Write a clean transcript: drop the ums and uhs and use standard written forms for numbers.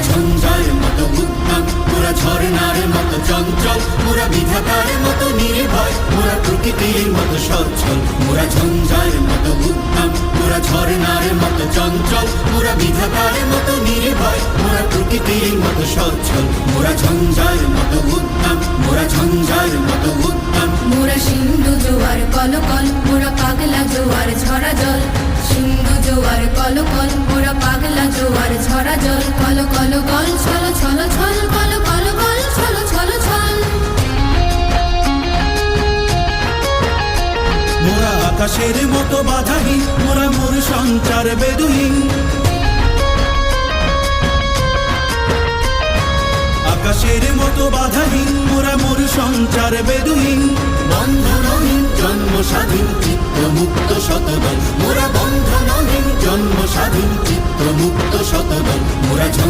ঝঞ্ঝার মতো উদ্দাম, মোরা ঝর্ণার মতো চঞ্চল, মোরা বিধাতার মতো নির্ভয়, মোরা প্রকৃতির মতো সচ্ছল। মোরা ঝঞ্ঝার মতো উদ্দাম, মোরা ঝর্ণার মতো চঞ্চল, মোরা বিধাতার মতো নির্ভয়, মোরা প্রকৃতির মতো সচ্ছল। মোরা ঝঞ্ঝার মতো উদ্দাম, মোরা ঝঞ্ঝার মতো উদ্দাম। মোরা সিন্ধু জোয়ার কলকল, মোরা পাগলা জোয়ার ঝরা জল। সিন্ধু জোয়ার কলকল, মোরা পাগলা জোয়ার ঝরা জল। কল কল গল ছল ছল ছল, কল কল গল ছল ছল ছল। মোরা আকাশের মতো বাধাহীন, মোরা মোর সঞ্চার বেদুহীন। আকাশের মতো বাধাহীন, মোরা মোর সঞ্চার বেদুহীন। বন্ধনহীন জন্ম স্বাধীন, চিত্ত মুক্ত শতদল। মোরা বন্ধনহীন জন্ম স্বাধীন, চিত্ত মুক্ত শতদল। মোরা